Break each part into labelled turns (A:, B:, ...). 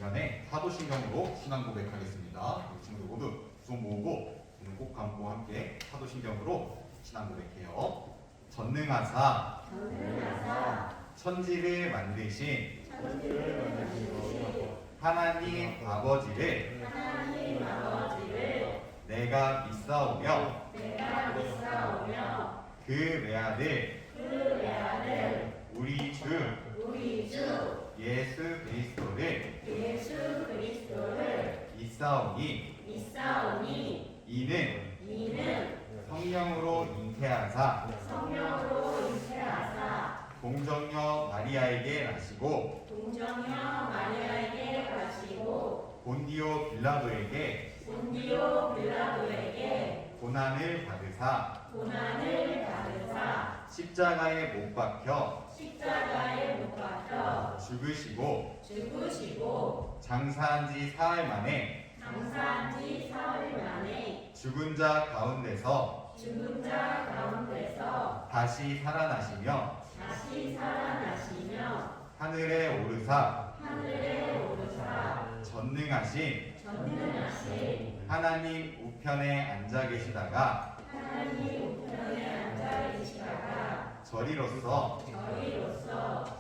A: 시간에 사도신경으로 신앙 고백하겠습니다. 우리 친구들 모두 손 모으고 눈 꼭 감고 함께 사도신경으로 신앙 고백해요. 전능하사 천지를 만드신 하나님 아버지를 내가 믿사오며 그 외아들 우리 주 예수 그리스도를 믿사오니 이는 성령으로 잉태하사 동정녀 마리아에게 나시고 본디오 빌라도에게 고난을 받으사 십자가에 못 박혀 죽으시고 장사한 지 사흘 만에 죽은 자 가운데서 다시 살아나시며 하늘에 오르사 전능하신 하나님 우편에 앉아 계시다가 저리로서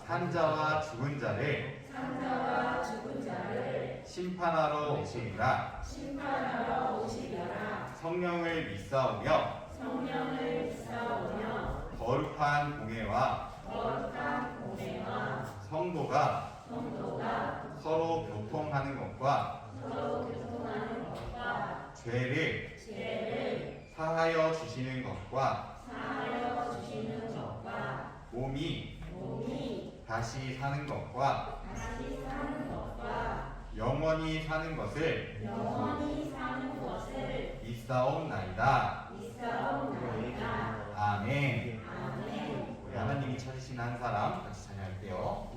A: 산자와 죽은 자를 심판하러 오시리라. 성령을 믿사오며 거룩한 공회와 성도가 서로 교통하는 것과 죄를 사하여 주시는 것과 몸이 다시 사는 것과 영원히 사는 것을 믿사옵나이다. 아멘. 우리 하나님이 찾으신 한 사람 같이 찬양할게요.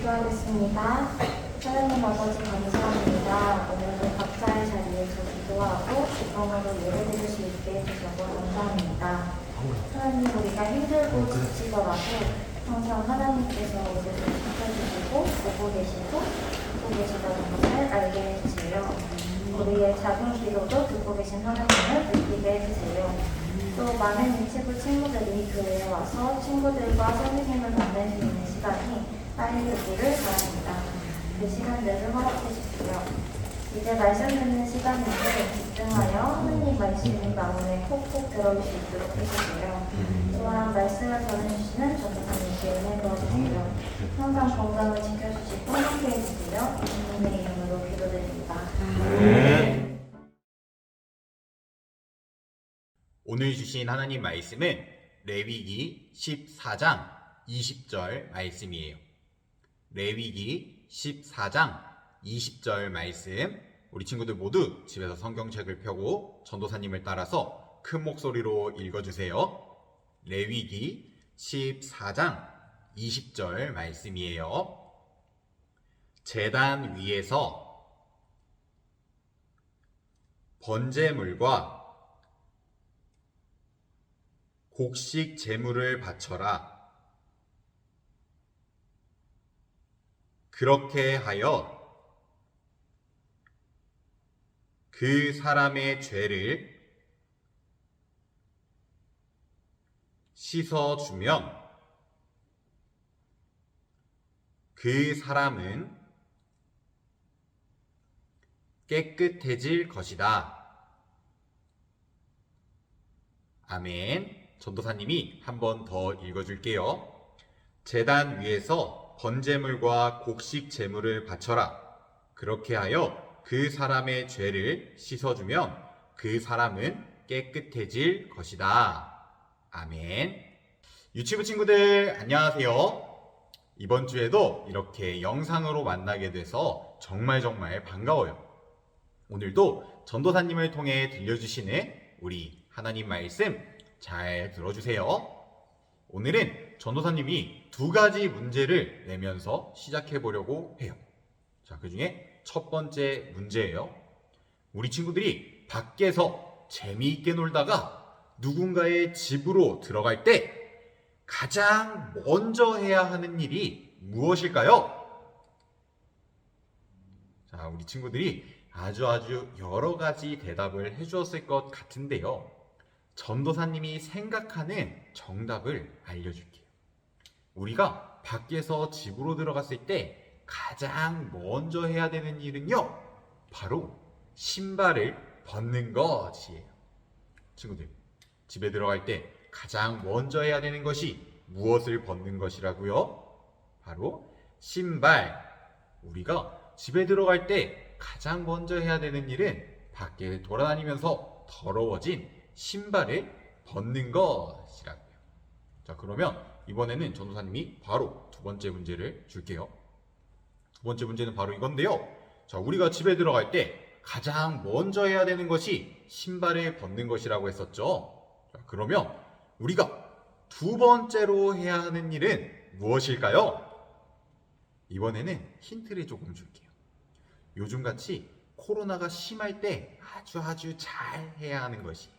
B: 기도하겠습니다. 하나님 아버지 감사합니다. 오늘은 각자의 자리에서 기도하고 기쁨으로 예배드릴 수 있게 해주셔서 감사합니다. 하나님 우리가 힘들고 지치더라도 항상 하나님께서 우리를 지켜주시고 보고 계시고 듣고 계시다는 것을 알게 해주세요. 우리의 작은 기도도 듣고 계신 하나님을 느끼게 해주세요. 또 많은 일체부 친구들이 교회에 와서 친구들과 선생님을 만날 수 있는 시간이 빨리 오기를 바랍니다. 그 시간들을 허락해 주시고요. 이제 말씀 듣는 시간인데 집중하여 하나님 말씀이 마음에 콕콕 들어올 수 있도록 해주세요. 또한 말씀을 전해주시는 전도사님께 은혜 부어주세요. 항상 건강을 지켜주시고 함께 해주세요. 예수님의 이름으로 기도드립니다.
A: 오늘 주신 하나님 말씀은 레위기 14장 20절 말씀이에요. 레위기 14장 20절 말씀, 우리 친구들 모두 집에서 성경책을 펴고 전도사님을 따라서 큰 목소리로 읽어주세요. 레위기 14장 20절 말씀이에요. 제단 위에서 번제물과 곡식 제물을 바쳐라. 그렇게 하여 그 사람의 죄를 씻어주면 그 사람은 깨끗해질 것이다. 아멘. 전도사님이 한 번 더 읽어줄게요. 제단 위에서 번제물과 곡식 제물을 바쳐라. 그렇게 하여 그 사람의 죄를 씻어주면 그 사람은 깨끗해질 것이다. 아멘. 유치부 친구들 안녕하세요. 이번 주에도 이렇게 영상으로 만나게 돼서 정말 반가워요. 오늘도 전도사님을 통해 들려주시는 우리 하나님 말씀 잘 들어주세요. 오늘은 전도사님이 두 가지 문제를 내면서 시작해 보려고 해요. 자, 그 중에 첫 번째 문제예요. 우리 친구들이 밖에서 재미있게 놀다가 누군가의 집으로 들어갈 때 가장 먼저 해야 하는 일이 무엇일까요? 자, 우리 친구들이 아주 여러 가지 대답을 해주었을 것 같은데요. 전도사님이 생각하는 정답을 알려줄게요. 우리가 밖에서 집으로 들어갔을 때 가장 먼저 해야 되는 일은요, 바로 신발을 벗는 것이에요. 친구들, 집에 들어갈 때 가장 먼저 해야 되는 것이 무엇을 벗는 것이라고요? 바로 신발. 우리가 집에 들어갈 때 가장 먼저 해야 되는 일은 밖에 돌아다니면서 더러워진 신발을 벗는 것이라고요. 자, 그러면 이번에는 전도사님이 바로 두 번째 문제를 줄게요. 두 번째 문제는 바로 이건데요. 자, 우리가 집에 들어갈 때 가장 먼저 해야 되는 것이 신발을 벗는 것이라고 했었죠. 자, 그러면 우리가 두 번째로 해야 하는 일은 무엇일까요? 이번에는 힌트를 조금 줄게요. 요즘같이 코로나가 심할 때 아주 잘 해야 하는 것이에요.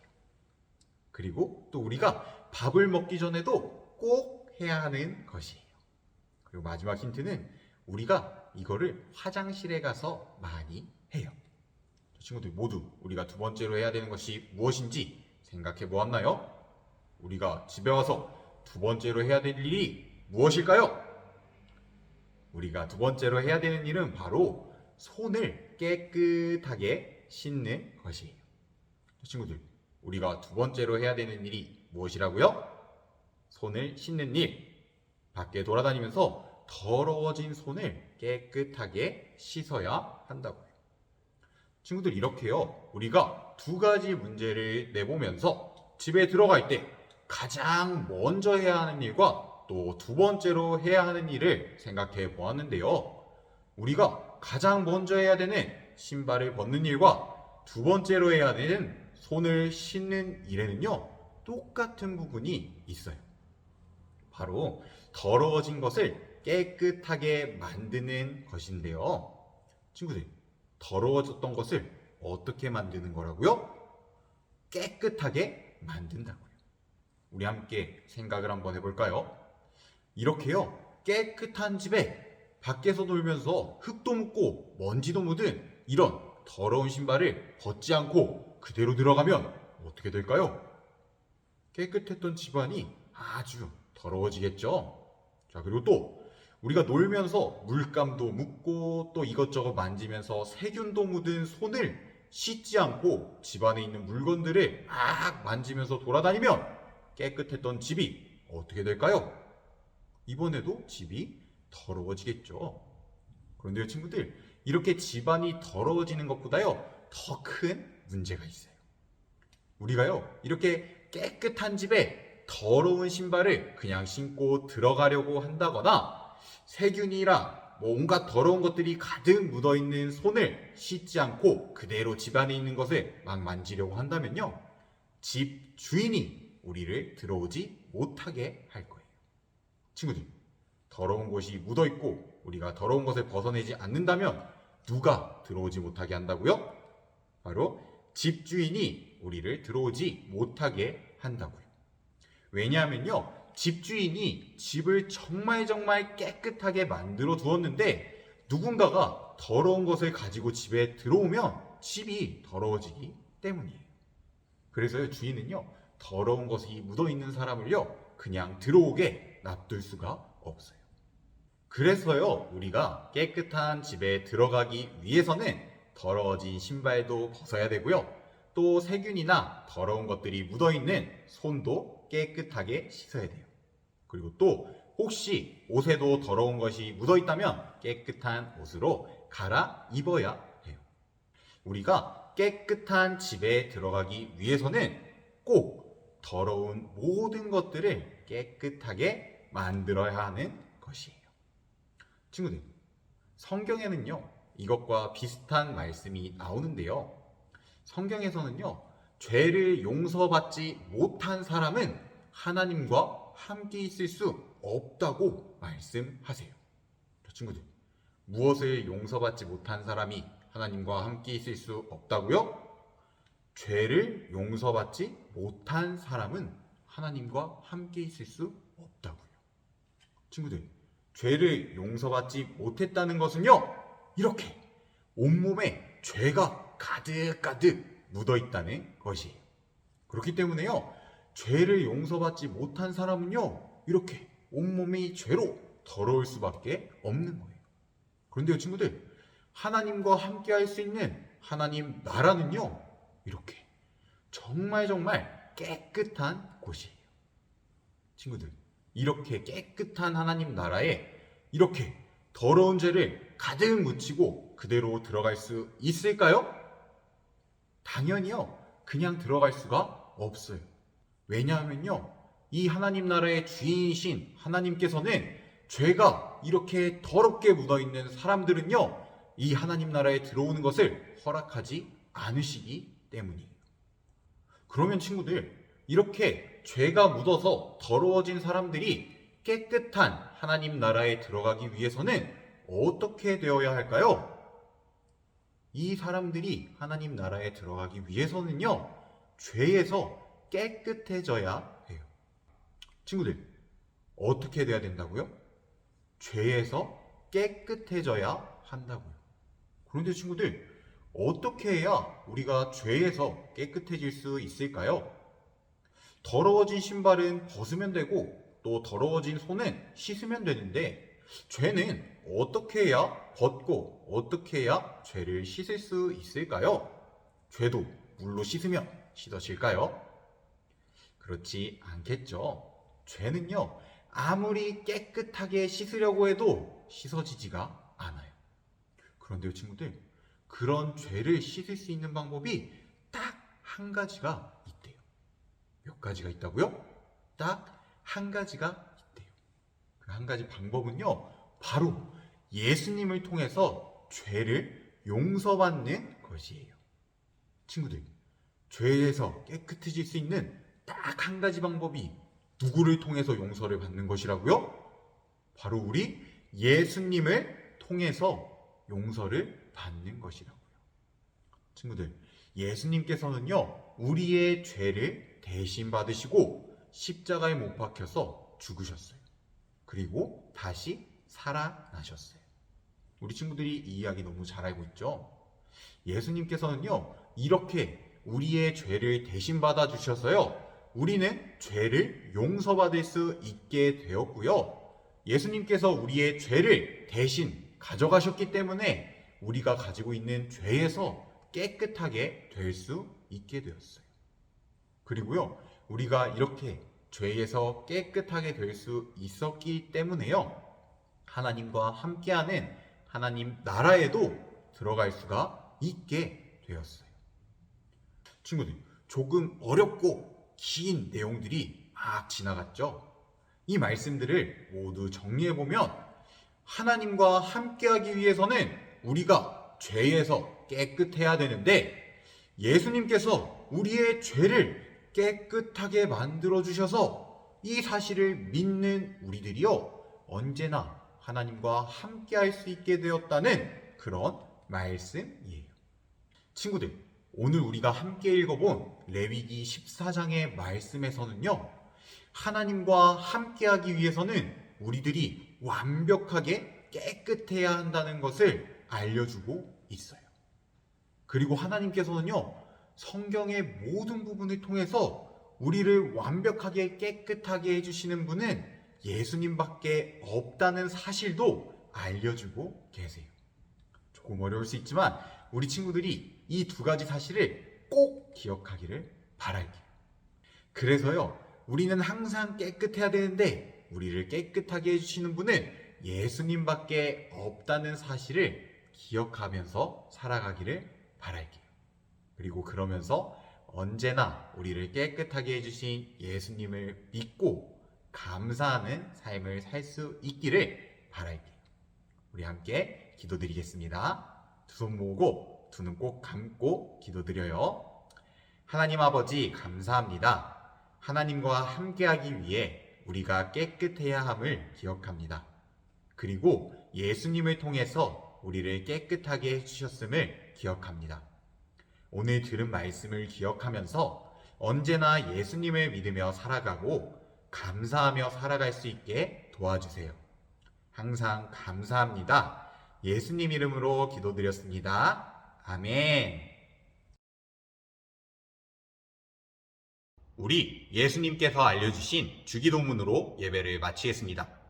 A: 그리고 또 우리가 밥을 먹기 전에도 꼭 해야 하는 것이에요. 그리고 마지막 힌트는 우리가 이거를 화장실에 가서 많이 해요. 친구들 모두 우리가 두 번째로 해야 되는 것이 무엇인지 생각해 보았나요? 우리가 집에 와서 두 번째로 해야 될 일이 무엇일까요? 우리가 두 번째로 해야 되는 일은 바로 손을 깨끗하게 씻는 것이에요. 친구들, 우리가 두 번째로 해야 되는 일이 무엇이라고요? 손을 씻는 일. 밖에 돌아다니면서 더러워진 손을 깨끗하게 씻어야 한다고요. 친구들, 이렇게요, 우리가 두 가지 문제를 내보면서 집에 들어갈 때 가장 먼저 해야 하는 일과 또 두 번째로 해야 하는 일을 생각해 보았는데요. 우리가 가장 먼저 해야 되는 신발을 벗는 일과 두 번째로 해야 되는 손을 씻는 일에는요, 똑같은 부분이 있어요. 바로 더러워진 것을 깨끗하게 만드는 것인데요. 친구들, 더러워졌던 것을 어떻게 만드는 거라고요? 깨끗하게 만든다고요. 우리 함께 생각을 한번 해볼까요? 이렇게요, 깨끗한 집에 밖에서 놀면서 흙도 묻고 먼지도 묻은 이런 더러운 신발을 벗지 않고 그대로 들어가면 어떻게 될까요? 깨끗했던 집안이 아주 더러워지겠죠. 자, 그리고 또 우리가 놀면서 물감도 묻고 또 이것저것 만지면서 세균도 묻은 손을 씻지 않고 집안에 있는 물건들을 막 만지면서 돌아다니면 깨끗했던 집이 어떻게 될까요? 이번에도 집이 더러워지겠죠. 그런데요, 친구들, 이렇게 집안이 더러워지는 것보다요, 더 큰 문제가 있어요. 우리가요, 이렇게 깨끗한 집에 더러운 신발을 그냥 신고 들어가려고 한다거나 세균이랑 온갖 더러운 것들이 가득 묻어있는 손을 씻지 않고 그대로 집안에 있는 것을 막 만지려고 한다면요, 집 주인이 우리를 들어오지 못하게 할 거예요. 친구들, 더러운 곳이 묻어있고 우리가 더러운 것을 벗어내지 않는다면 누가 들어오지 못하게 한다고요? 바로 집주인이 우리를 들어오지 못하게 한다고요. 왜냐하면요, 집주인이 집을 정말 깨끗하게 만들어 두었는데 누군가가 더러운 것을 가지고 집에 들어오면 집이 더러워지기 때문이에요. 그래서 주인은요, 더러운 것이 묻어있는 사람을요, 그냥 들어오게 놔둘 수가 없어요. 그래서요, 우리가 깨끗한 집에 들어가기 위해서는 더러워진 신발도 벗어야 되고요, 또 세균이나 더러운 것들이 묻어있는 손도 깨끗하게 씻어야 돼요. 그리고 또 혹시 옷에도 더러운 것이 묻어있다면 깨끗한 옷으로 갈아입어야 해요. 우리가 깨끗한 집에 들어가기 위해서는 꼭 더러운 모든 것들을 깨끗하게 만들어야 하는 것이에요. 친구들, 성경에는요, 이것과 비슷한 말씀이 나오는데요. 성경에서는요, 죄를 용서받지 못한 사람은 하나님과 함께 있을 수 없다고 말씀하세요. 친구들, 무엇을 용서받지 못한 사람이 하나님과 함께 있을 수 없다고요? 죄를 용서받지 못한 사람은 하나님과 함께 있을 수 없다고요. 친구들, 죄를 용서받지 못했다는 것은요, 이렇게 온몸에 죄가 가득 묻어있다는 것이에요. 그렇기 때문에요, 죄를 용서받지 못한 사람은요, 이렇게 온몸이 죄로 더러울 수밖에 없는 거예요. 그런데요, 친구들, 하나님과 함께 할 수 있는 하나님 나라는요, 이렇게 정말 깨끗한 곳이에요. 친구들, 이렇게 깨끗한 하나님 나라에 이렇게 더러운 죄를 가득 묻히고 그대로 들어갈 수 있을까요? 당연히요, 그냥 들어갈 수가 없어요. 왜냐하면요, 이 하나님 나라의 주인이신 하나님께서는 죄가 이렇게 더럽게 묻어있는 사람들은요, 이 하나님 나라에 들어오는 것을 허락하지 않으시기 때문이에요. 그러면 친구들, 이렇게 죄가 묻어서 더러워진 사람들이 깨끗한 하나님 나라에 들어가기 위해서는 어떻게 되어야 할까요? 이 사람들이 하나님 나라에 들어가기 위해서는요, 죄에서 깨끗해져야 해요. 친구들, 어떻게 돼야 된다고요? 죄에서 깨끗해져야 한다고요. 그런데 친구들, 어떻게 해야 우리가 죄에서 깨끗해질 수 있을까요? 더러워진 신발은 벗으면 되고 또 더러워진 손은 씻으면 되는데 죄는 어떻게 해야 벗고 어떻게 해야 죄를 씻을 수 있을까요? 죄도 물로 씻으면 씻어질까요? 그렇지 않겠죠. 죄는요, 아무리 깨끗하게 씻으려고 해도 씻어지지가 않아요. 그런데요, 친구들, 그런 죄를 씻을 수 있는 방법이 딱 한 가지가 있대요. 몇 가지가 있다고요? 딱 한 가지가 있대요. 그 한 가지 방법은요, 바로 예수님을 통해서 죄를 용서받는 것이에요. 친구들, 죄에서 깨끗해질 수 있는 딱 한 가지 방법이 누구를 통해서 용서를 받는 것이라고요? 바로 우리 예수님을 통해서 용서를 받는 것이라고요. 친구들, 예수님께서는요, 우리의 죄를 대신 받으시고 십자가에 못 박혀서 죽으셨어요. 그리고 다시 살아나셨어요. 우리 친구들이 이 이야기 너무 잘 알고 있죠? 예수님께서는요, 이렇게 우리의 죄를 대신 받아주셔서요, 우리는 죄를 용서받을 수 있게 되었고요. 예수님께서 우리의 죄를 대신 가져가셨기 때문에 우리가 가지고 있는 죄에서 깨끗하게 될 수 있게 되었어요. 그리고요, 우리가 이렇게 죄에서 깨끗하게 될 수 있었기 때문에요, 하나님과 함께하는 하나님 나라에도 들어갈 수가 있게 되었어요. 친구들, 조금 어렵고 긴 내용들이 막 지나갔죠? 이 말씀들을 모두 정리해보면 하나님과 함께하기 위해서는 우리가 죄에서 깨끗해야 되는데 예수님께서 우리의 죄를 깨끗하게 만들어주셔서 이 사실을 믿는 우리들이요, 언제나 하나님과 함께 할 수 있게 되었다는 그런 말씀이에요. 친구들, 오늘 우리가 함께 읽어본 레위기 14장의 말씀에서는요, 하나님과 함께하기 위해서는 우리들이 완벽하게 깨끗해야 한다는 것을 알려주고 있어요. 그리고 하나님께서는요, 성경의 모든 부분을 통해서 우리를 완벽하게 깨끗하게 해주시는 분은 예수님밖에 없다는 사실도 알려주고 계세요. 조금 어려울 수 있지만 우리 친구들이 이 두 가지 사실을 꼭 기억하기를 바랄게요. 그래서요, 우리는 항상 깨끗해야 되는데 우리를 깨끗하게 해주시는 분은 예수님밖에 없다는 사실을 기억하면서 살아가기를 바랄게요. 그리고 그러면서 언제나 우리를 깨끗하게 해주신 예수님을 믿고 감사하는 삶을 살 수 있기를 바랄게요. 우리 함께 기도드리겠습니다. 두 손 모으고 두 눈 꼭 감고 기도드려요. 하나님 아버지, 감사합니다. 하나님과 함께하기 위해 우리가 깨끗해야 함을 기억합니다. 그리고 예수님을 통해서 우리를 깨끗하게 해주셨음을 기억합니다. 오늘 들은 말씀을 기억하면서 언제나 예수님을 믿으며 살아가고 감사하며 살아갈 수 있게 도와주세요. 항상 감사합니다. 예수님 이름으로 기도드렸습니다. 아멘. 우리 예수님께서 알려주신 주기도문으로 예배를 마치겠습니다.